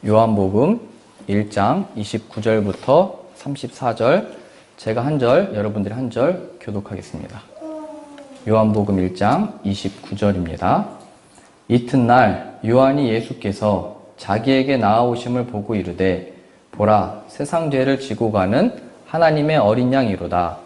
요한복음 1장 29절부터 34절, 제가 한 절, 여러분들이 한 절 교독하겠습니다. 요한복음 1장 29절입니다. 이튿날 요한이 예수께서 자기에게 나아오심을 보고 이르되, 보라, 세상 죄를 지고 가는 하나님의 어린 양이로다.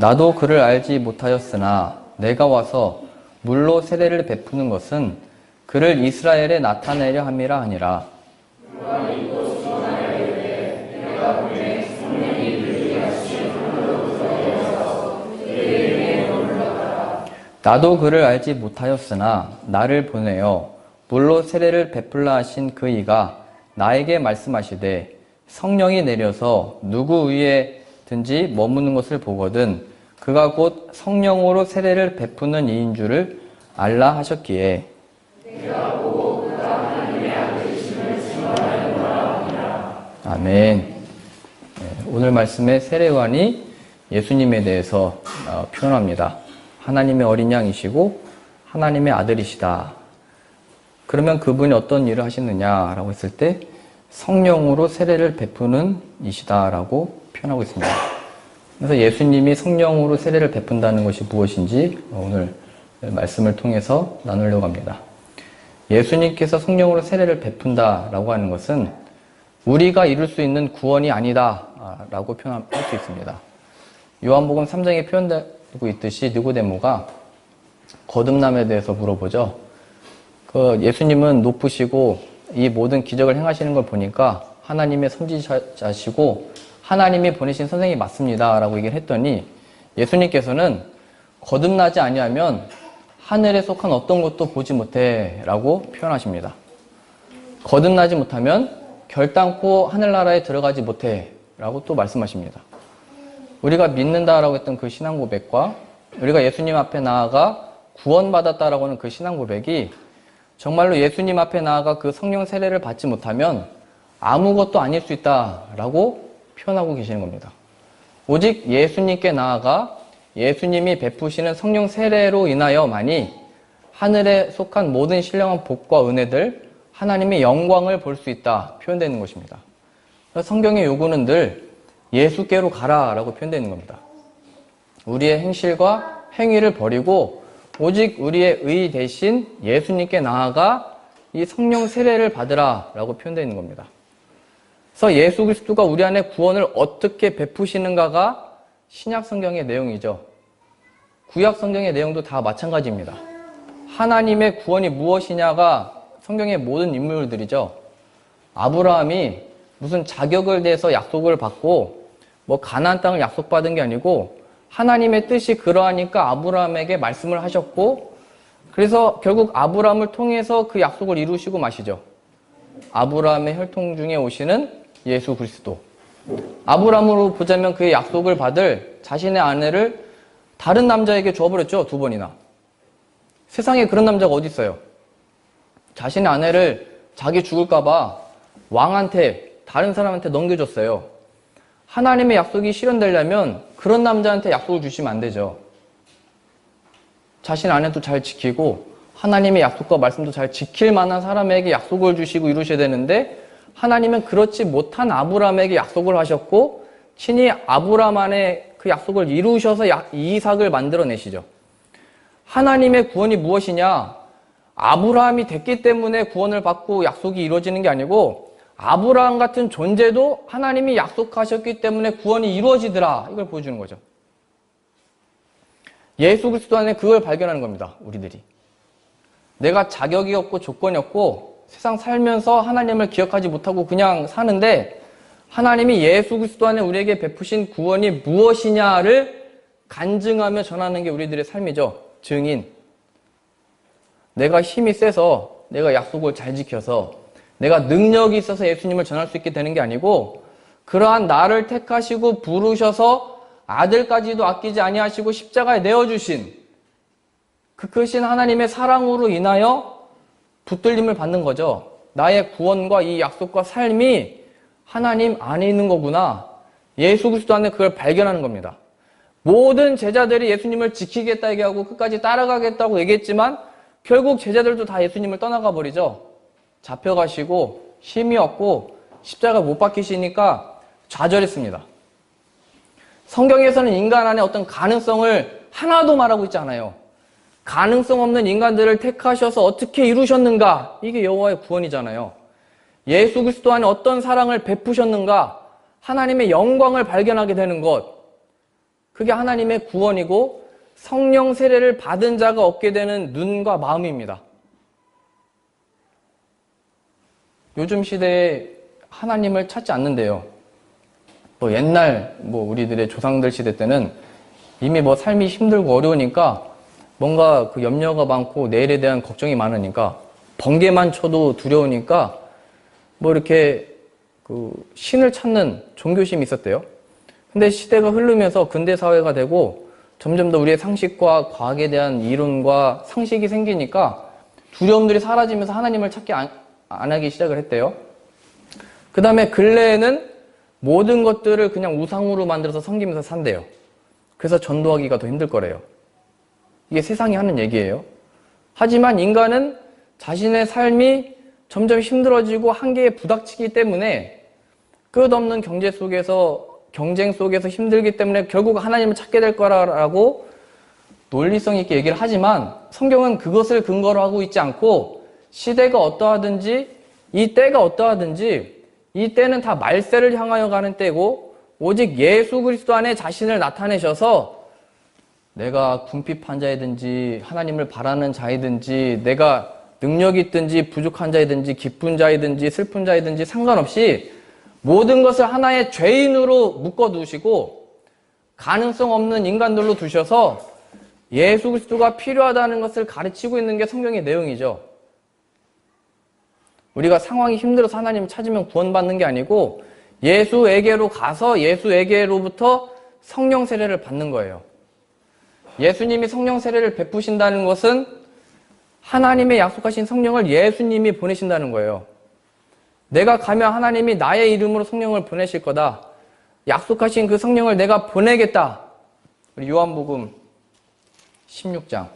나도 그를 알지 못하였으나 내가 와서 물로 세례를 베푸는 것은 그를 이스라엘에 나타내려 함이라 하니라. 나도 그를 알지 못하였으나 나를 보내어 물로 세례를 베풀라 하신 그 이가 나에게 말씀하시되, 성령이 내려서 누구 위에든지 머무는 것을 보거든 그가 곧 성령으로 세례를 베푸는 이인 줄을 알라 하셨기에, 아멘. 오늘 말씀의 세례요한이 예수님에 대해서 표현합니다. 하나님의 어린 양이시고 하나님의 아들이시다. 그러면 그분이 어떤 일을 하시느냐라고 했을 때 성령으로 세례를 베푸는 이시다라고 표현하고 있습니다. 그래서 예수님이 성령으로 세례를 베푼다는 것이 무엇인지 오늘 말씀을 통해서 나누려고 합니다. 예수님께서 성령으로 세례를 베푼다라고 하는 것은 우리가 이룰 수 있는 구원이 아니다라고 표현할 수 있습니다. 요한복음 3장에 표현되고 있듯이 니고데모가 거듭남에 대해서 물어보죠. 예수님은 높으시고 이 모든 기적을 행하시는 걸 보니까 하나님의 선지자시고 하나님이 보내신 선생이 맞습니다 라고 얘기를 했더니, 예수님께서는 거듭나지 아니하면 하늘에 속한 어떤 것도 보지 못해 라고 표현하십니다. 거듭나지 못하면 결단코 하늘나라에 들어가지 못해 라고 또 말씀하십니다. 우리가 믿는다라고 했던 그 신앙 고백과 우리가 예수님 앞에 나아가 구원받았다라고 하는 그 신앙 고백이 정말로 예수님 앞에 나아가 그 성령 세례를 받지 못하면 아무것도 아닐 수 있다라고 표현하고 계시는 겁니다. 오직 예수님께 나아가 예수님이 베푸시는 성령 세례로 인하여만이 하늘에 속한 모든 신령한 복과 은혜들, 하나님의 영광을 볼 수 있다 표현되는 것입니다. 성경의 요구는 늘 예수께로 가라라고 표현되는 겁니다. 우리의 행실과 행위를 버리고 오직 우리의 의 대신 예수님께 나아가 이 성령 세례를 받으라라고 표현되어 있는 겁니다. 그래서 예수 그리스도가 우리 안에 구원을 어떻게 베푸시는가가 신약 성경의 내용이죠. 구약 성경의 내용도 다 마찬가지입니다. 하나님의 구원이 무엇이냐가 성경의 모든 인물들이죠. 아브라함이 무슨 자격을 대해서 약속을 받고 가나안 땅을 약속받은 게 아니고 하나님의 뜻이 그러하니까 아브라함에게 말씀을 하셨고, 그래서 결국 아브라함을 통해서 그 약속을 이루시고 마시죠. 아브라함의 혈통 중에 오시는 예수 그리스도. 아브라함으로 보자면 그의 약속을 받을 자신의 아내를 다른 남자에게 줘버렸죠. 2번이나. 세상에 그런 남자가 어디 있어요? 자신의 아내를 자기 죽을까봐 왕한테, 다른 사람한테 넘겨줬어요. 하나님의 약속이 실현되려면 그런 남자한테 약속을 주시면 안 되죠. 자신의 아내도 잘 지키고 하나님의 약속과 말씀도 잘 지킬 만한 사람에게 약속을 주시고 이루셔야 되는데, 하나님은 그렇지 못한 아브라함에게 약속을 하셨고 친히 아브라함 안에 그 약속을 이루셔서 이삭을 만들어내시죠. 하나님의 구원이 무엇이냐? 아브라함이 됐기 때문에 구원을 받고 약속이 이루어지는 게 아니고, 아브라함 같은 존재도 하나님이 약속하셨기 때문에 구원이 이루어지더라, 이걸 보여주는 거죠. 예수 그리스도 안에 그걸 발견하는 겁니다. 우리들이 내가 자격이 없고 조건이 없고 세상 살면서 하나님을 기억하지 못하고 그냥 사는데, 하나님이 예수 그리스도 안에 우리에게 베푸신 구원이 무엇이냐를 간증하며 전하는 게 우리들의 삶이죠. 증인. 내가 힘이 세서, 내가 약속을 잘 지켜서, 내가 능력이 있어서 예수님을 전할 수 있게 되는 게 아니고, 그러한 나를 택하시고 부르셔서 아들까지도 아끼지 아니하시고 십자가에 내어주신 그 크신 하나님의 사랑으로 인하여 붙들림을 받는 거죠. 나의 구원과 이 약속과 삶이 하나님 안에 있는 거구나. 예수 그리스도 안에 그걸 발견하는 겁니다. 모든 제자들이 예수님을 지키겠다 얘기하고 끝까지 따라가겠다고 얘기했지만 결국 제자들도 다 예수님을 떠나가 버리죠. 잡혀가시고 힘이 없고 십자가 못 박히시니까 좌절했습니다. 성경에서는 인간 안에 어떤 가능성을 하나도 말하고 있지 않아요. 가능성 없는 인간들을 택하셔서 어떻게 이루셨는가? 이게 여호와의 구원이잖아요. 예수 그리스도 안에 어떤 사랑을 베푸셨는가? 하나님의 영광을 발견하게 되는 것. 그게 하나님의 구원이고 성령 세례를 받은 자가 얻게 되는 눈과 마음입니다. 요즘 시대에 하나님을 찾지 않는데요. 옛날 우리들의 조상들 시대 때는 이미 삶이 힘들고 어려우니까 뭔가 그 염려가 많고 내일에 대한 걱정이 많으니까 번개만 쳐도 두려우니까 이렇게 그 신을 찾는 종교심이 있었대요. 근데 시대가 흐르면서 근대 사회가 되고 점점 더 우리의 상식과 과학에 대한 이론과 상식이 생기니까 두려움들이 사라지면서 하나님을 찾기 안 하기 시작을 했대요. 그 다음에 근래에는 모든 것들을 그냥 우상으로 만들어서 섬기면서 산대요. 그래서 전도하기가 더 힘들 거래요. 이게 세상이 하는 얘기예요. 하지만 인간은 자신의 삶이 점점 힘들어지고 한계에 부닥치기 때문에 끝없는 경쟁 속에서 힘들기 때문에 결국 하나님을 찾게 될 거라고 논리성 있게 얘기를 하지만 성경은 그것을 근거로 하고 있지 않고 시대가 어떠하든지 이 때가 어떠하든지 이 때는 다 말세를 향하여 가는 때고 오직 예수 그리스도 안에 자신을 나타내셔서 내가 궁핍한 자이든지 하나님을 바라는 자이든지 내가 능력이 있든지 부족한 자이든지 기쁜 자이든지 슬픈 자이든지 상관없이 모든 것을 하나의 죄인으로 묶어두시고 가능성 없는 인간들로 두셔서 예수 그리스도가 필요하다는 것을 가르치고 있는 게 성경의 내용이죠. 우리가 상황이 힘들어서 하나님을 찾으면 구원받는 게 아니고 예수에게로 가서 예수에게로부터 성령 세례를 받는 거예요. 예수님이 성령 세례를 베푸신다는 것은 하나님의 약속하신 성령을 예수님이 보내신다는 거예요. 내가 가면 하나님이 나의 이름으로 성령을 보내실 거다. 약속하신 그 성령을 내가 보내겠다. 우리 요한복음 16장.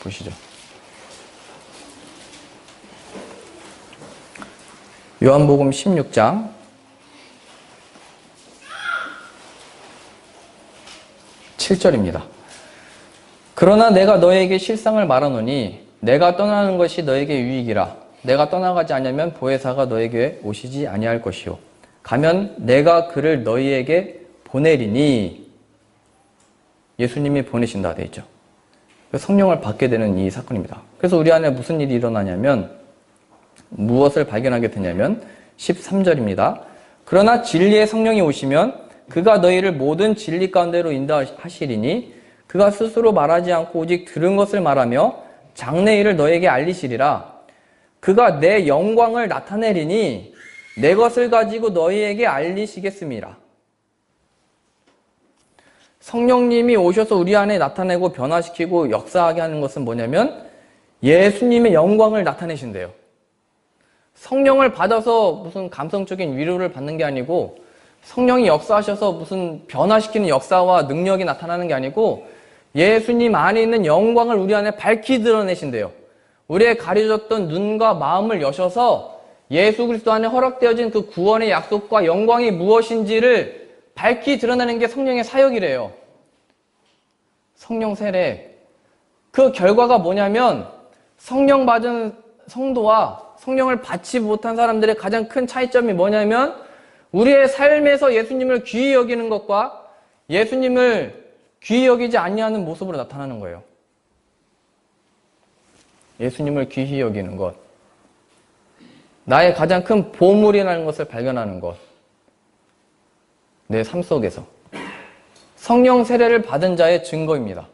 보시죠. 요한복음 16장 7절입니다. 그러나 내가 너에게 실상을 말하노니 내가 떠나는 것이 너에게 유익이라. 내가 떠나가지 않으면 보혜사가 너에게 오시지 아니할 것이요. 가면 내가 그를 너희에게 보내리니. 예수님이 보내신다 되어 있죠. 성령을 받게 되는 이 사건입니다. 그래서 우리 안에 무슨 일이 일어나냐면 무엇을 발견하게 되냐면 13절입니다. 그러나 진리의 성령이 오시면 그가 너희를 모든 진리 가운데로 인도하시리니 그가 스스로 말하지 않고 오직 들은 것을 말하며 장래 일을 너에게 알리시리라. 그가 내 영광을 나타내리니 내 것을 가지고 너희에게 알리시겠음이라. 성령님이 오셔서 우리 안에 나타내고 변화시키고 역사하게 하는 것은 뭐냐면 예수님의 영광을 나타내신대요. 성령을 받아서 무슨 감성적인 위로를 받는 게 아니고 성령이 역사하셔서 무슨 변화시키는 역사와 능력이 나타나는 게 아니고 예수님 안에 있는 영광을 우리 안에 밝히 드러내신대요. 우리의 가려졌던 눈과 마음을 여셔서 예수 그리스도 안에 허락되어진 그 구원의 약속과 영광이 무엇인지를 밝히 드러내는 게 성령의 사역이래요. 성령 세례. 그 결과가 뭐냐면 성령 받은 성도와 성령을 받지 못한 사람들의 가장 큰 차이점이 뭐냐면 우리의 삶에서 예수님을 귀히 여기는 것과 예수님을 귀히 여기지 아니하는 모습으로 나타나는 거예요. 예수님을 귀히 여기는 것. 나의 가장 큰 보물이라는 것을 발견하는 것. 내 삶 속에서. 성령 세례를 받은 자의 증거입니다.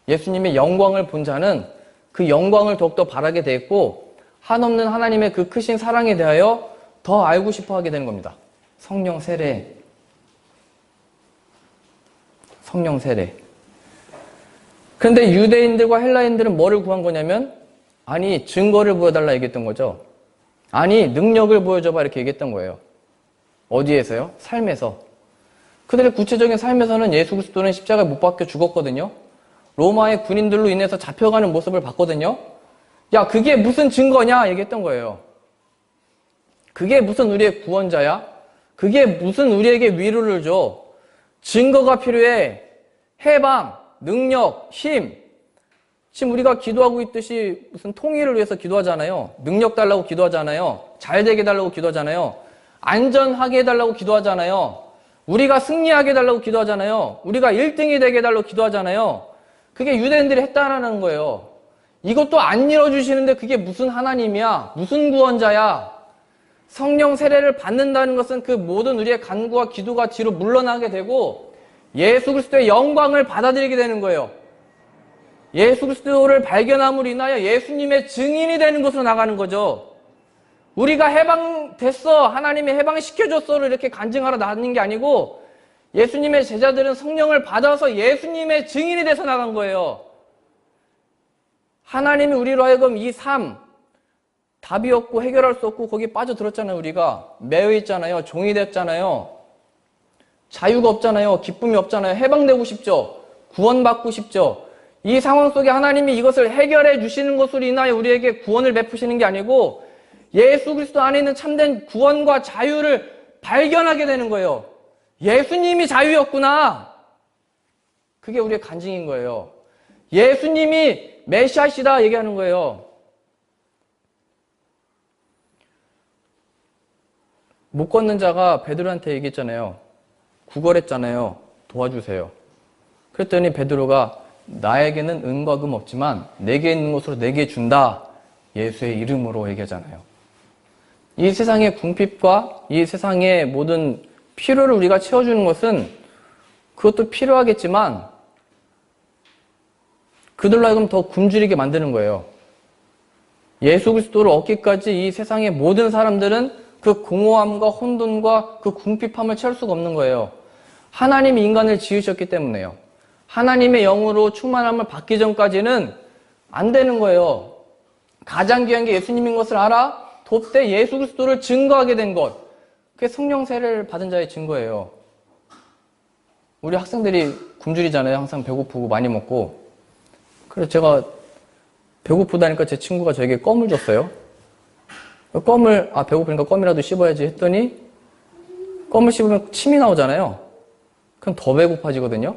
예수님의 영광을 본 자는 그 영광을 더욱더 바라게 되었고 한없는 하나님의 그 크신 사랑에 대하여 더 알고 싶어 하게 되는 겁니다. 성령 세례. 성령 세례. 그런데 유대인들과 헬라인들은 뭐를 구한 거냐면 아니 증거를 보여달라 얘기했던 거죠. 아니, 능력을 보여줘봐. 이렇게 얘기했던 거예요. 어디에서요? 삶에서. 그들의 구체적인 삶에서는 예수 그리스도는 십자가에 못 박혀 죽었거든요. 로마의 군인들로 인해서 잡혀가는 모습을 봤거든요. 야, 그게 무슨 증거냐? 얘기했던 거예요. 그게 무슨 우리의 구원자야? 그게 무슨 우리에게 위로를 줘? 증거가 필요해. 해방, 능력, 힘. 지금 우리가 기도하고 있듯이 무슨 통일을 위해서 기도하잖아요. 능력 달라고 기도하잖아요. 잘 되게 해달라고 기도하잖아요. 안전하게 해달라고 기도하잖아요. 우리가 승리하게 해달라고 기도하잖아요. 우리가 1등이 되게 해달라고 기도하잖아요. 그게 유대인들이 했다라는 거예요. 이것도 안 이뤄주시는데 그게 무슨 하나님이야? 무슨 구원자야? 성령 세례를 받는다는 것은 그 모든 우리의 간구와 기도가 뒤로 물러나게 되고 예수 그리스도의 영광을 받아들이게 되는 거예요. 예수 그리스도를 발견함으로 인하여 예수님의 증인이 되는 것으로 나가는 거죠. 우리가 해방됐어, 하나님이 해방시켜줬어를 이렇게 간증하러 나가는 게 아니고 예수님의 제자들은 성령을 받아서 예수님의 증인이 돼서 나간 거예요. 하나님이 우리로 하여금 이 삶, 답이 없고 해결할 수 없고 거기 빠져들었잖아요. 우리가 매여 있잖아요. 종이 됐잖아요. 자유가 없잖아요. 기쁨이 없잖아요. 해방되고 싶죠. 구원받고 싶죠. 이 상황 속에 하나님이 이것을 해결해 주시는 것으로 인하여 우리에게 구원을 베푸시는 게 아니고 예수 그리스도 안에 있는 참된 구원과 자유를 발견하게 되는 거예요. 예수님이 자유였구나. 그게 우리의 간증인 거예요. 예수님이 메시아시다 얘기하는 거예요. 못 걷는 자가 베드로한테 얘기했잖아요. 구걸했잖아요. 도와주세요. 그랬더니 베드로가 나에게는 은과 금 없지만 내게 있는 것으로 내게 준다. 예수의 이름으로 얘기하잖아요. 이 세상의 궁핍과 이 세상의 모든 필요를 우리가 채워주는 것은 그것도 필요하겠지만 그들로 하여금 더 굶주리게 만드는 거예요. 예수 그리스도를 얻기까지 이 세상의 모든 사람들은 그 공허함과 혼돈과 그 궁핍함을 채울 수가 없는 거예요. 하나님이 인간을 지으셨기 때문에요. 하나님의 영으로 충만함을 받기 전까지는 안 되는 거예요. 가장 귀한 게 예수님인 것을 알아? 돕되 예수 그리스도를 증거하게 된 것. 그게 성령 세례를 받은 자의 증거예요. 우리 학생들이 굶주리잖아요. 항상 배고프고 많이 먹고. 그래서 제가 배고프다니까 제 친구가 저에게 껌을 줬어요. 껌을, 배고프니까 껌이라도 씹어야지 했더니 껌을 씹으면 침이 나오잖아요. 그럼 더 배고파지거든요.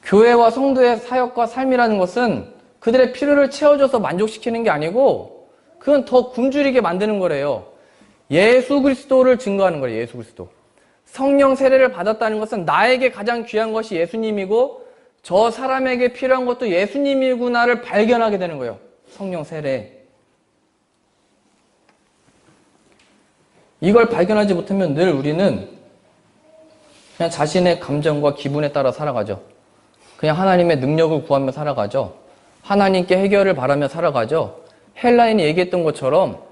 교회와 성도의 사역과 삶이라는 것은 그들의 필요를 채워줘서 만족시키는 게 아니고 그건 더 굶주리게 만드는 거래요. 예수 그리스도를 증거하는 거예요. 예수 그리스도. 성령 세례를 받았다는 것은 나에게 가장 귀한 것이 예수님이고 저 사람에게 필요한 것도 예수님이구나를 발견하게 되는 거예요. 성령 세례. 이걸 발견하지 못하면 늘 우리는 그냥 자신의 감정과 기분에 따라 살아가죠. 그냥 하나님의 능력을 구하며 살아가죠. 하나님께 해결을 바라며 살아가죠. 헬라인이 얘기했던 것처럼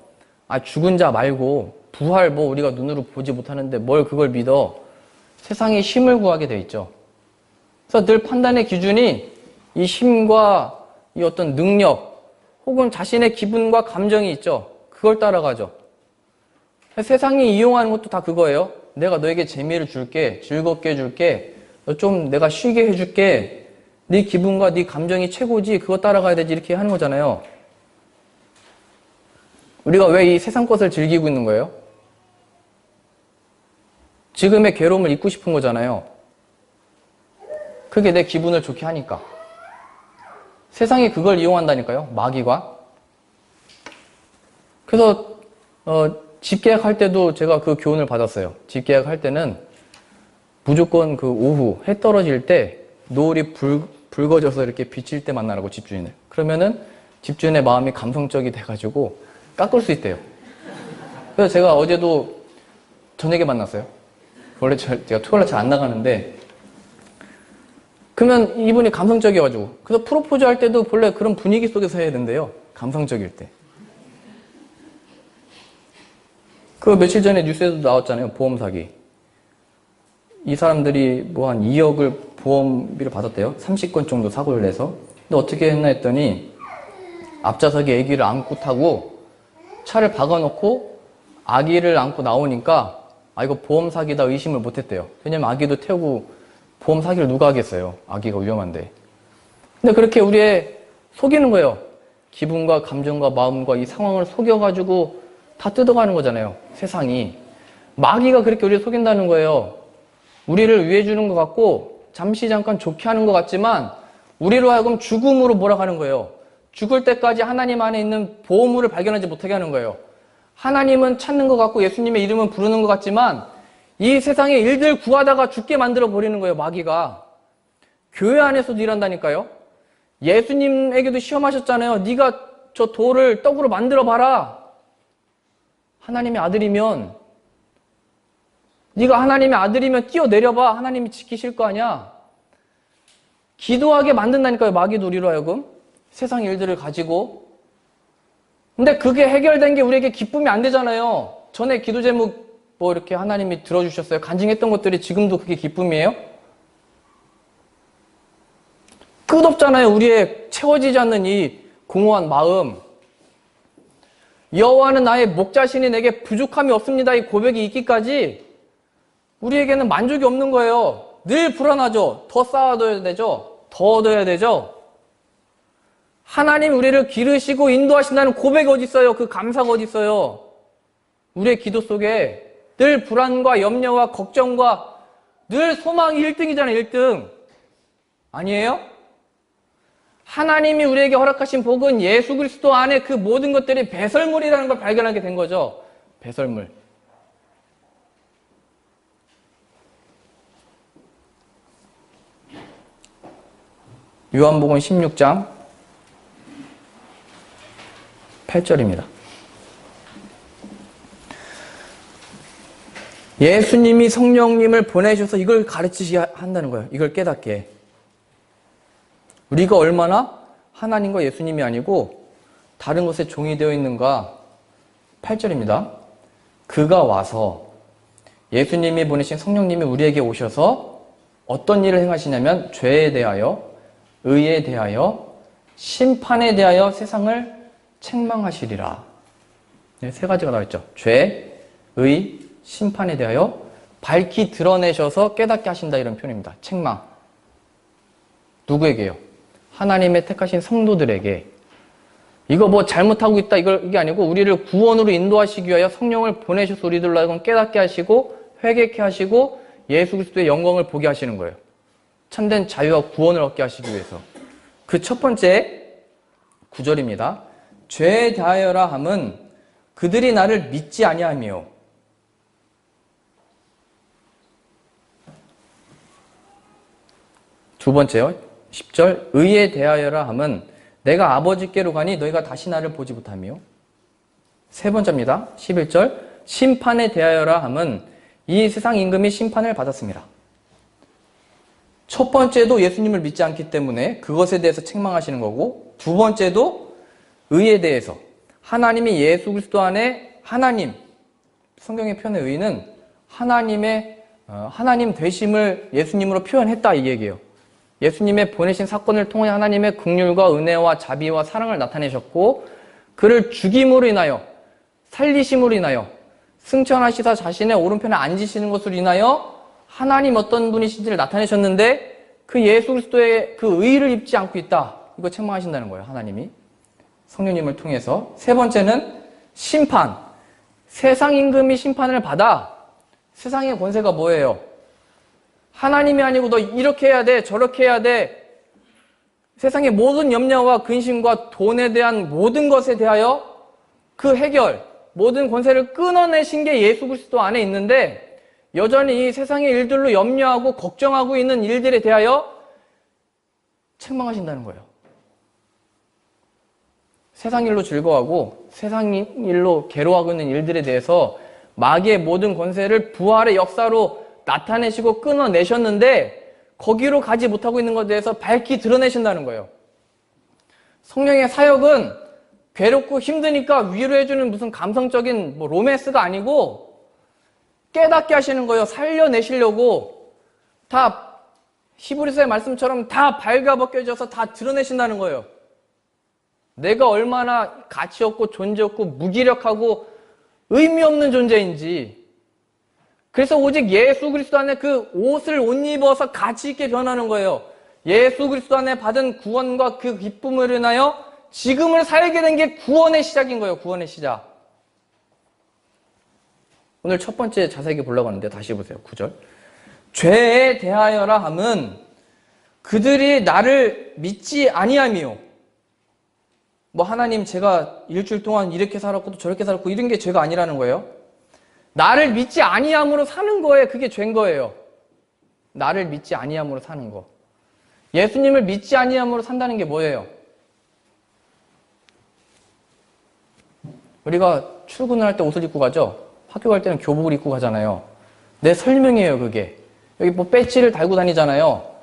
죽은 자 말고 부활 우리가 눈으로 보지 못하는데 뭘 그걸 믿어. 세상에 힘을 구하게 돼 있죠. 그래서 늘 판단의 기준이 이 힘과 이 어떤 능력 혹은 자신의 기분과 감정이 있죠. 그걸 따라가죠. 세상이 이용하는 것도 다 그거예요. 내가 너에게 재미를 줄게, 즐겁게 해줄게, 너 좀 내가 쉬게 해줄게, 네 기분과 네 감정이 최고지, 그거 따라가야 되지, 이렇게 하는 거잖아요. 우리가 왜 이 세상 것을 즐기고 있는 거예요? 지금의 괴로움을 잊고 싶은 거잖아요. 그게 내 기분을 좋게 하니까. 세상이 그걸 이용한다니까요. 마귀가. 그래서 집계약할 때도 제가 그 교훈을 받았어요. 집계약할 때는 무조건 그 오후 해 떨어질 때 노을이 붉어져서 이렇게 비칠 때 만나라고, 집주인을. 그러면은 집주인의 마음이 감성적이 돼가지고 깎을 수 있대요. 그래서 제가 어제도 저녁에 만났어요. 원래 제가 토요일날 잘 안 나가는데, 그러면 이분이 감성적이어가지고. 그래서 프로포즈 할 때도 본래 그런 분위기 속에서 해야 된대요. 감성적일 때. 그 며칠 전에 뉴스에도 나왔잖아요. 보험 사기. 이 사람들이 한 2억을 보험비를 받았대요. 30건 정도 사고를 내서. 근데 어떻게 했나 했더니 앞좌석에 아기를 안고 타고 차를 박아놓고 아기를 안고 나오니까 이거 보험 사기다 의심을 못했대요. 왜냐면 아기도 태우고 보험 사기를 누가 하겠어요. 아기가 위험한데. 근데 그렇게 우리의 속이는 거예요. 기분과 감정과 마음과 이 상황을 속여가지고 다 뜯어가는 거잖아요. 세상이. 마귀가 그렇게 우리를 속인다는 거예요. 우리를 위해 주는 것 같고 잠시 잠깐 좋게 하는 것 같지만 우리로 하여금 죽음으로 몰아가는 거예요. 죽을 때까지 하나님 안에 있는 보호물을 발견하지 못하게 하는 거예요. 하나님은 찾는 것 같고 예수님의 이름은 부르는 것 같지만 이 세상의 일들 구하다가 죽게 만들어 버리는 거예요. 마귀가. 교회 안에서도 일한다니까요. 예수님에게도 시험하셨잖아요. 네가 저 돌을 떡으로 만들어 봐라. 하나님의 아들이면, 네가 하나님의 아들이면 뛰어내려봐. 하나님이 지키실 거 아니야. 기도하게 만든다니까요. 마귀도 우리로 하여금. 세상 일들을 가지고. 근데 그게 해결된 게 우리에게 기쁨이 안 되잖아요. 전에 기도 제목 뭐 이렇게 하나님이 들어주셨어요. 간증했던 것들이 지금도 그게 기쁨이에요? 끝없잖아요. 우리의 채워지지 않는 이 공허한 마음. 여호와는 나의 목자시니 내게 부족함이 없습니다. 이 고백이 있기까지 우리에게는 만족이 없는 거예요. 늘 불안하죠. 더 쌓아둬야 되죠. 더 얻어야 되죠. 하나님 우리를 기르시고 인도하신다는 고백이 어디 있어요? 그 감사가 어디 있어요? 우리의 기도 속에 늘 불안과 염려와 걱정과 늘 소망이 1등이잖아요. 1등. 아니에요? 하나님이 우리에게 허락하신 복은 예수 그리스도 안에 그 모든 것들이 배설물이라는 걸 발견하게 된 거죠. 배설물. 요한복음 16장 8절입니다. 예수님이 성령님을 보내셔서 이걸 가르치셔야 한다는 거예요. 이걸 깨닫게. 우리가 얼마나 하나님과 예수님이 아니고 다른 것에 종이 되어 있는가. 8절입니다. 그가 와서 예수님이 보내신 성령님이 우리에게 오셔서 어떤 일을 행하시냐면 죄에 대하여, 의에 대하여, 심판에 대하여 세상을 책망하시리라. 네, 세 가지가 나와 있죠. 죄, 의, 심판에 대하여 밝히 드러내셔서 깨닫게 하신다 이런 표현입니다. 책망. 누구에게요? 하나님의 택하신 성도들에게. 이거 뭐 잘못하고 있다 이게 아니고 우리를 구원으로 인도하시기 위하여 성령을 보내셔서 우리들로 하여금 깨닫게 하시고 회개케 하시고 예수 그리스도의 영광을 보게 하시는 거예요. 참된 자유와 구원을 얻게 하시기 위해서. 그 첫 번째 9절입니다. 죄에 대하여라 함은 그들이 나를 믿지 아니하며 두 번째요. 10절 의에 대하여라 함은 내가 아버지께로 가니 너희가 다시 나를 보지 못하며 세 번째입니다. 11절 심판에 대하여라 함은 이 세상 임금이 심판을 받았습니다. 첫 번째도 예수님을 믿지 않기 때문에 그것에 대해서 책망하시는 거고 두 번째도 의에 대해서 하나님이 예수 그리스도 안에 하나님 성경의 표현의 의는 하나님 되심을 예수님으로 표현했다 이 얘기예요. 예수님의 보내신 사건을 통해 하나님의 긍휼과 은혜와 자비와 사랑을 나타내셨고 그를 죽임으로 인하여 살리심으로 인하여 승천하시사 자신의 오른편에 앉으시는 것으로 인하여 하나님 어떤 분이신지를 나타내셨는데 그 예수 그리스도의 그 의의를 입지 않고 있다. 이거 책망하신다는 거예요. 하나님이. 성령님을 통해서. 세 번째는 심판. 세상 임금이 심판을 받아. 세상의 권세가 뭐예요? 하나님이 아니고 너 이렇게 해야 돼, 저렇게 해야 돼. 세상의 모든 염려와 근심과 돈에 대한 모든 것에 대하여 그 해결, 모든 권세를 끊어내신 게 예수 그리스도 안에 있는데 여전히 이 세상의 일들로 염려하고 걱정하고 있는 일들에 대하여 책망하신다는 거예요. 세상 일로 즐거워하고 세상 일로 괴로워하고 있는 일들에 대해서 마귀의 모든 권세를 부활의 역사로 나타내시고 끊어내셨는데 거기로 가지 못하고 있는 것에 대해서 밝히 드러내신다는 거예요. 성령의 사역은 괴롭고 힘드니까 위로해주는 무슨 감성적인 로맨스가 아니고 깨닫게 하시는 거예요. 살려내시려고 다 히브리서의 말씀처럼 다 발가벗겨져서 다 드러내신다는 거예요. 내가 얼마나 가치 없고 존재 없고 무기력하고 의미 없는 존재인지. 그래서 오직 예수 그리스도 안에 그 옷을 옷 입어서 가치 있게 변하는 거예요. 예수 그리스도 안에 받은 구원과 그 기쁨을 인하여 지금을 살게 된 게 구원의 시작인 거예요. 구원의 시작. 오늘 첫 번째 자세하게 보려고 하는데 다시 보세요. 9절. 죄에 대하여라 함은 그들이 나를 믿지 아니함이요. 하나님 제가 일주일 동안 이렇게 살았고 또 저렇게 살았고 이런 게 죄가 아니라는 거예요. 나를 믿지 아니함으로 사는 거에 그게 죄인 거예요. 나를 믿지 아니함으로 사는 거. 예수님을 믿지 아니함으로 산다는 게 뭐예요? 우리가 출근을 할 때 옷을 입고 가죠. 학교 갈 때는 교복을 입고 가잖아요. 내 설명이에요, 그게. 여기 배지를 달고 다니잖아요.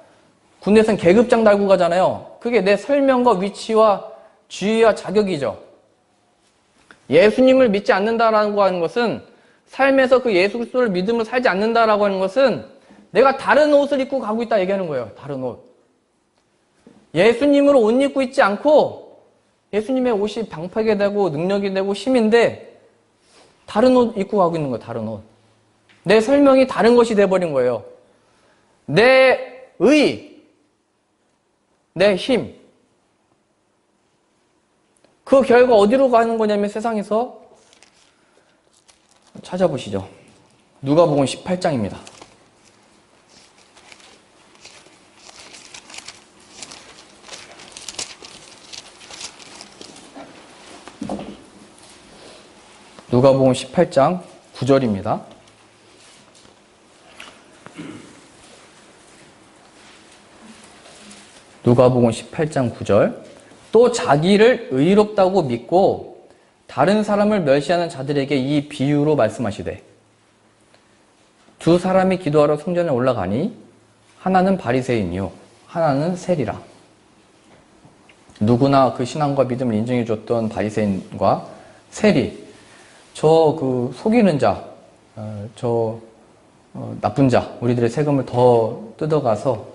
군대에서는 계급장 달고 가잖아요. 그게 내 설명과 위치와 지위와 자격이죠. 예수님을 믿지 않는다라고 하는 것은, 삶에서 그 예수 그리스도를 믿음으로 살지 않는다라고 하는 것은 내가 다른 옷을 입고 가고 있다 얘기하는 거예요. 다른 옷. 예수님으로 옷 입고 있지 않고 예수님의 옷이 방패가 되고 능력이 되고 힘인데 다른 옷 입고 가고 있는 거예요. 다른 옷. 내 설명이 다른 것이 돼버린 거예요. 내 의, 내 힘. 그 결과 어디로 가는 거냐면 세상에서 찾아보시죠. 누가복음 18장입니다. 누가복음 18장 9절입니다. 누가복음 18장 9절. 또 자기를 의롭다고 믿고 다른 사람을 멸시하는 자들에게 이 비유로 말씀하시되 두 사람이 기도하러 성전에 올라가니 하나는 바리새인이요 하나는 세리라. 누구나 그 신앙과 믿음을 인정해 줬던 바리새인과 세리, 저 속이는 자, 나쁜 자, 우리들의 세금을 더 뜯어가서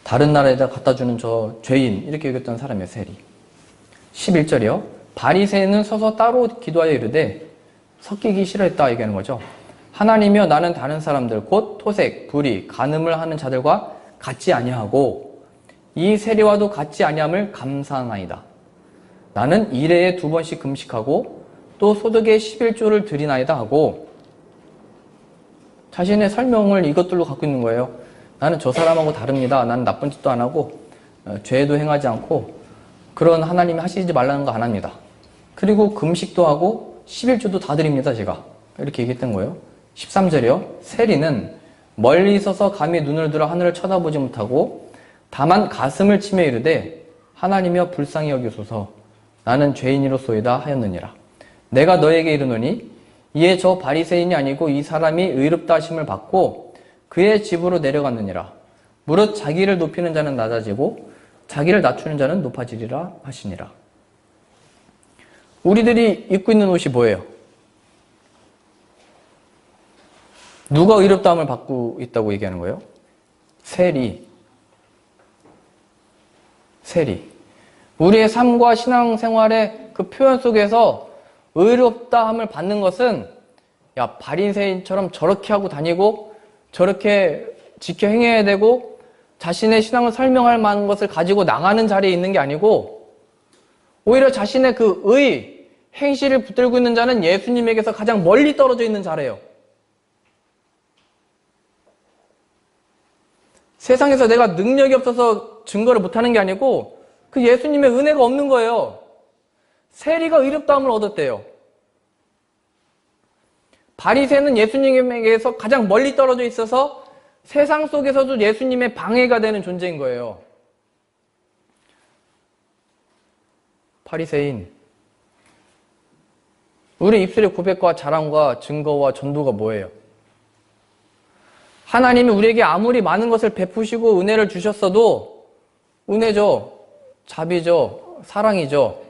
다른 나라에다 갖다 주는 저 죄인, 이렇게 여겼던 사람이에요. 세리. 11절이요. 바리새인은 서서 따로 기도하여 이르되 섞이기 싫어했다 얘기하는 거죠. 하나님이여 나는 다른 사람들 곧 토색, 불의, 간음을 하는 자들과 같지 아니하고 이 세리와도 같지 아니함을 감사하나이다. 나는 일해에 2번씩 금식하고 또 소득의 11조를 드리나이다 하고 자신의 설명을 이것들로 갖고 있는 거예요. 나는 저 사람하고 다릅니다. 나는 나쁜 짓도 안 하고 죄도 행하지 않고 그런 하나님이 하시지 말라는 거 안 합니다. 그리고 금식도 하고 11조도 다 드립니다. 제가 이렇게 얘기했던 거예요. 13절이요. 세리는 멀리 서서 감히 눈을 들어 하늘을 쳐다보지 못하고 다만 가슴을 치며 이르되 하나님이여 불쌍히 여기소서 나는 죄인이로소이다 하였느니라. 내가 너에게 이르노니 이에 저 바리새인이 아니고 이 사람이 의롭다 하심을 받고 그의 집으로 내려갔느니라. 무릇 자기를 높이는 자는 낮아지고 자기를 낮추는 자는 높아지리라 하시니라. 우리들이 입고 있는 옷이 뭐예요? 누가 의롭다함을 받고 있다고 얘기하는 거예요? 세리. 우리의 삶과 신앙생활의 그 표현 속에서 의롭다함을 받는 것은 야 바리새인처럼 저렇게 하고 다니고 저렇게 지켜 행해야 되고 자신의 신앙을 설명할 만한 것을 가지고 나가는 자리에 있는 게 아니고 오히려 자신의 그 의, 행실을 붙들고 있는 자는 예수님에게서 가장 멀리 떨어져 있는 자래요. 세상에서 내가 능력이 없어서 증거를 못하는 게 아니고 그 예수님의 은혜가 없는 거예요. 세리가 의롭다함을 얻었대요. 바리새는 예수님에게서 가장 멀리 떨어져 있어서 세상 속에서도 예수님의 방해가 되는 존재인 거예요. 바리새인. 우리 입술의 고백과 자랑과 증거와 전도가 뭐예요? 하나님이 우리에게 아무리 많은 것을 베푸시고 은혜를 주셨어도 은혜죠, 자비죠, 사랑이죠.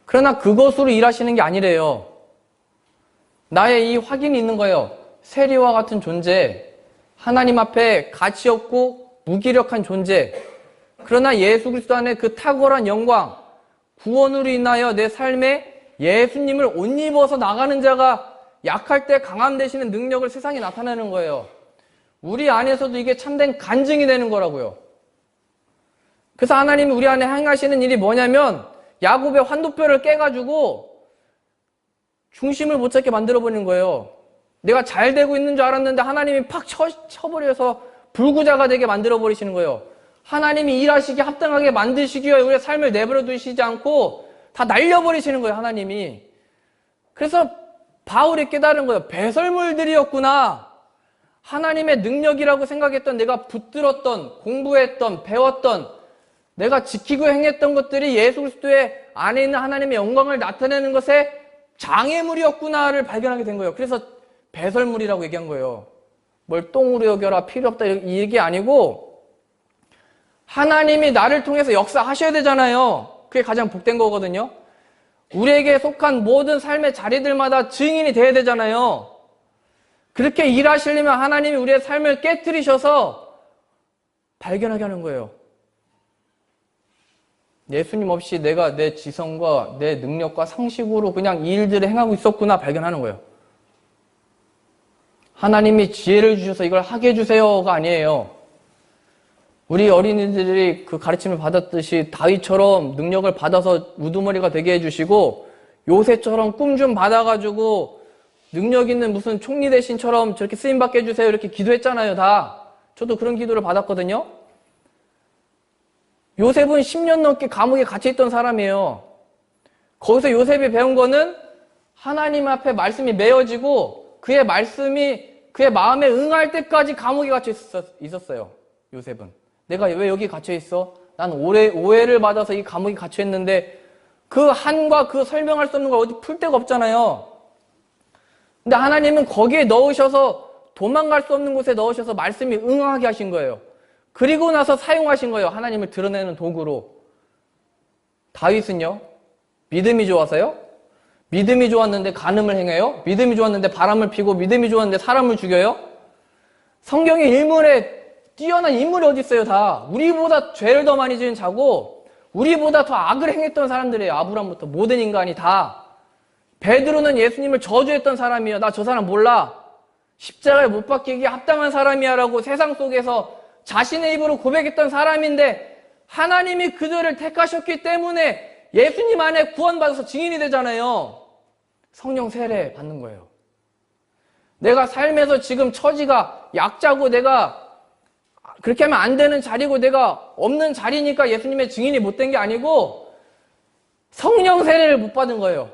그러나 그것으로 일하시는 게 아니래요. 나의 이 확인이 있는 거예요. 세리와 같은 존재, 하나님 앞에 가치 없고 무기력한 존재. 그러나 예수 그리스도 안에 그 탁월한 영광, 구원으로 인하여 내 삶에 예수님을 옷 입어서 나가는 자가 약할 때 강함 되시는 능력을 세상에 나타내는 거예요. 우리 안에서도 이게 참된 간증이 되는 거라고요. 그래서 하나님이 우리 안에 행하시는 일이 뭐냐면 야곱의 환도뼈를 깨가지고 중심을 못 찾게 만들어버리는 거예요. 내가 잘 되고 있는 줄 알았는데 하나님이 팍 쳐버려서 불구자가 되게 만들어버리시는 거예요. 하나님이 일하시기 합당하게 만드시기 위해 우리의 삶을 내버려 두시지 않고 다 날려버리시는 거예요, 하나님이. 그래서 바울이 깨달은 거예요. 배설물들이었구나. 하나님의 능력이라고 생각했던, 내가 붙들었던, 공부했던, 배웠던, 내가 지키고 행했던 것들이 예수 그리스도의 안에 있는 하나님의 영광을 나타내는 것에 장애물이었구나를 발견하게 된 거예요. 그래서 배설물이라고 얘기한 거예요. 뭘 똥으로 여겨라, 필요 없다, 이 얘기 아니고 하나님이 나를 통해서 역사하셔야 되잖아요. 그게 가장 복된 거거든요. 우리에게 속한 모든 삶의 자리들마다 증인이 돼야 되잖아요. 그렇게 일하시려면 하나님이 우리의 삶을 깨트리셔서 발견하게 하는 거예요. 예수님 없이 내가 내 지성과 내 능력과 상식으로 그냥 이 일들을 행하고 있었구나 발견하는 거예요. 하나님이 지혜를 주셔서 이걸 하게 해주세요가 아니에요. 우리 어린이들이 그 가르침을 받았듯이 다윗처럼 능력을 받아서 우두머리가 되게 해주시고 요새처럼 꿈 좀 받아가지고 능력 있는 무슨 총리 대신처럼 저렇게 쓰임받게 해주세요 이렇게 기도했잖아요. 다. 저도 그런 기도를 받았거든요. 요셉은 10년 넘게 감옥에 갇혀있던 사람이에요. 거기서 요셉이 배운 거는 하나님 앞에 말씀이 메어지고 그의 말씀이 그의 마음에 응할 때까지 감옥에 갇혀 있었어요. 요셉은. 내가 왜 여기 갇혀 있어? 난 오해를 받아서 이 감옥에 갇혀 있는데 그 한과 그 설명할 수 없는 걸 어디 풀 데가 없잖아요. 근데 하나님은 거기에 넣으셔서 도망갈 수 없는 곳에 넣으셔서 말씀이 응하게 하신 거예요. 그리고 나서 사용하신 거예요. 하나님을 드러내는 도구로. 다윗은요? 믿음이 좋아서요? 믿음이 좋았는데 간음을 행해요? 믿음이 좋았는데 바람을 피고 믿음이 좋았는데 사람을 죽여요? 성경의 인물에 뛰어난 인물이 어디 있어요, 다. 우리보다 죄를 더 많이 지은 자고 우리보다 더 악을 행했던 사람들이에요. 아브라함부터 모든 인간이 다. 베드로는 예수님을 저주했던 사람이에요. 나 저 사람 몰라. 십자가에 못 박히기에 합당한 사람이야 라고 세상 속에서 자신의 입으로 고백했던 사람인데 하나님이 그들을 택하셨기 때문에 예수님 안에 구원받아서 증인이 되잖아요. 성령 세례 받는 거예요. 내가 삶에서 지금 처지가 약자고 내가 그렇게 하면 안 되는 자리고 내가 없는 자리니까 예수님의 증인이 못 된 게 아니고 성령 세례를 못 받은 거예요.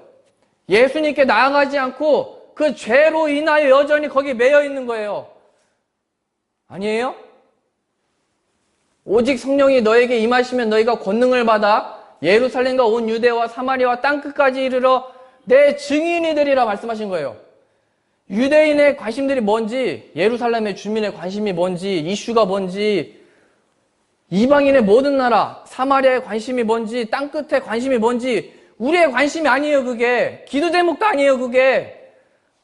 예수님께 나아가지 않고 그 죄로 인하여 여전히 거기에 매여 있는 거예요. 아니에요? 오직 성령이 너에게 임하시면 너희가 권능을 받아 예루살렘과 온 유대와 사마리아와 땅끝까지 이르러 내 증인이 되리라 말씀하신 거예요. 유대인의 관심들이 뭔지, 예루살렘의 주민의 관심이 뭔지, 이슈가 뭔지, 이방인의 모든 나라, 사마리아의 관심이 뭔지, 땅끝의 관심이 뭔지 우리의 관심이 아니에요. 그게 기도 제목도 아니에요. 그게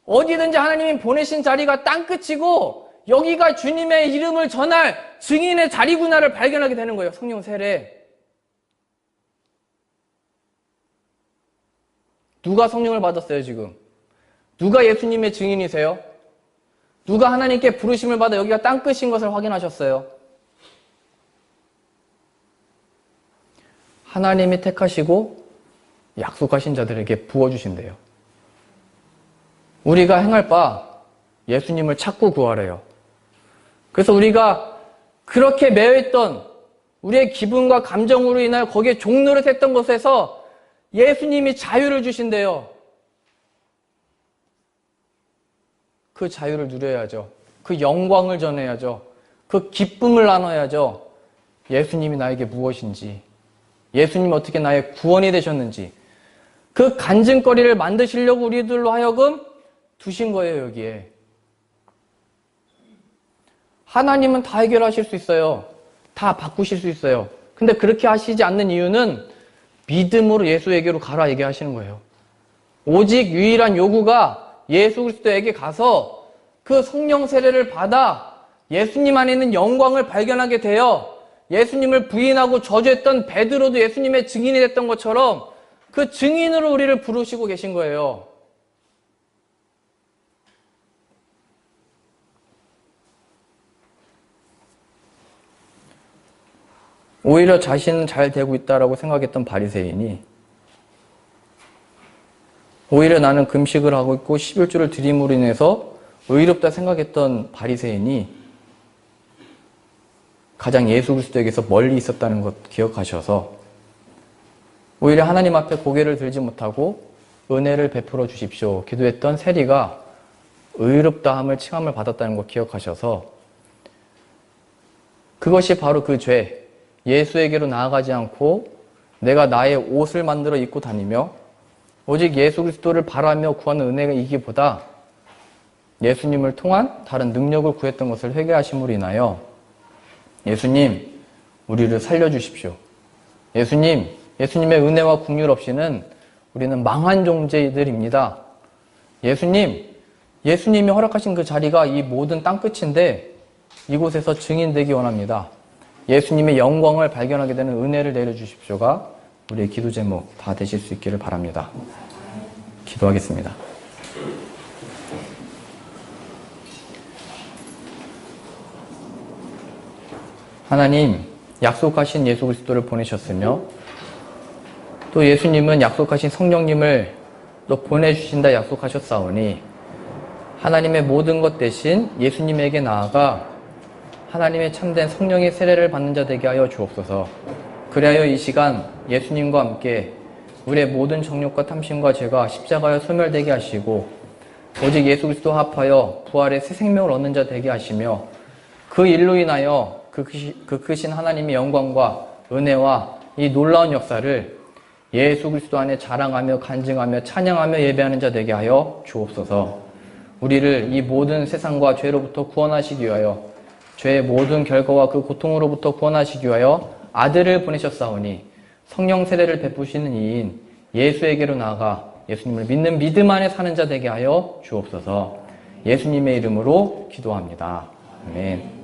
어디든지 하나님이 보내신 자리가 땅끝이고 여기가 주님의 이름을 전할 증인의 자리구나를 발견하게 되는 거예요. 성령 세례. 누가 성령을 받았어요, 지금? 누가 예수님의 증인이세요? 누가 하나님께 부르심을 받아 여기가 땅끝인 것을 확인하셨어요? 하나님이 택하시고 약속하신 자들에게 부어주신대요. 우리가 행할 바 예수님을 찾고 구하래요. 그래서 우리가 그렇게 매여있던 우리의 기분과 감정으로 인하여 거기에 종노릇했던 것에서 예수님이 자유를 주신대요. 그 자유를 누려야죠. 그 영광을 전해야죠. 그 기쁨을 나눠야죠. 예수님이 나에게 무엇인지, 예수님이 어떻게 나의 구원이 되셨는지 그 간증거리를 만드시려고 우리들로 하여금 두신 거예요. 여기에. 하나님은 다 해결하실 수 있어요. 다 바꾸실 수 있어요. 근데 그렇게 하시지 않는 이유는 믿음으로 예수에게로 가라 얘기하시는 거예요. 오직 유일한 요구가 예수 그리스도에게 가서 그 성령 세례를 받아 예수님 안에 있는 영광을 발견하게 되어 예수님을 부인하고 저주했던 베드로도 예수님의 증인이 됐던 것처럼 그 증인으로 우리를 부르시고 계신 거예요. 오히려 자신은 잘 되고 있다라고 생각했던 바리새인이 오히려 나는 금식을 하고 있고 11조를 드림으로 인해서 의롭다 생각했던 바리새인이 가장 예수 그리스도에게서 멀리 있었다는 것 기억하셔서 오히려 하나님 앞에 고개를 들지 못하고 은혜를 베풀어 주십시오 기도했던 세리가 의롭다함을 칭함을 받았다는 것 기억하셔서 그것이 바로 그 죄, 예수에게로 나아가지 않고 내가 나의 옷을 만들어 입고 다니며 오직 예수 그리스도를 바라며 구하는 은혜이기보다 예수님을 통한 다른 능력을 구했던 것을 회개하심으로 인하여 예수님, 우리를 살려주십시오. 예수님의 은혜와 긍휼 없이는 우리는 망한 존재들입니다. 예수님이 허락하신 그 자리가 이 모든 땅끝인데 이곳에서 증인되기 원합니다. 예수님의 영광을 발견하게 되는 은혜를 내려주십시오가 우리의 기도 제목 다 되실 수 있기를 바랍니다. 기도하겠습니다. 하나님, 약속하신 예수 그리스도를 보내셨으며 또 예수님은 약속하신 성령님을 또 보내주신다 약속하셨사오니 하나님의 모든 것 대신 예수님에게 나아가 하나님의 참된 성령의 세례를 받는 자 되게 하여 주옵소서. 그리하여 이 시간 예수님과 함께 우리의 모든 정욕과 탐심과 죄가 십자가에 소멸되게 하시고 오직 예수 그리스도 합하여 부활의 새 생명을 얻는 자 되게 하시며 그 일로 인하여 그 크신 하나님의 영광과 은혜와 이 놀라운 역사를 예수 그리스도 안에 자랑하며 간증하며 찬양하며 예배하는 자 되게 하여 주옵소서. 우리를 이 모든 세상과 죄로부터 구원하시기 위하여 죄의 모든 결과와 그 고통으로부터 구원하시기 위하여 아들을 보내셨사오니 성령 세례를 베푸시는 이인 예수에게로 나아가 예수님을 믿는 믿음 안에 사는 자 되게 하여 주옵소서. 예수님의 이름으로 기도합니다. 아멘.